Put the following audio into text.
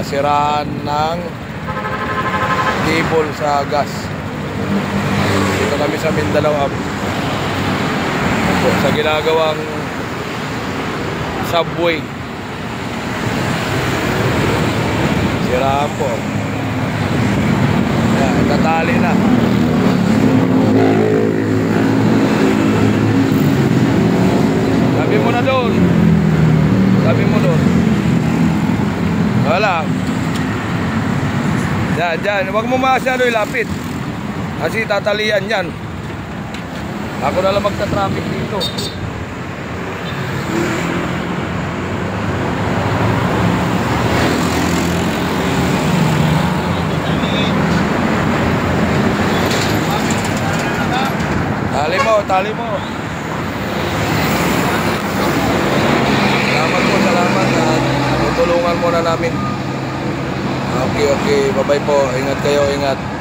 nasiraan ng cable sa gas. Dito kami sa Mindanao sa ginagawang subway. Siraan po. Yan, tatali na. Sabi mo na doon. Sabi mo doon. Wala. Diyan. Huwag mo masyado ilapit. Kasi tatalian yan. Ako na lang magta-traffic dito. Tali mo. Salamat at tutulungan muna namin. Okay. Bye-bye po. Ingat kayo, ingat.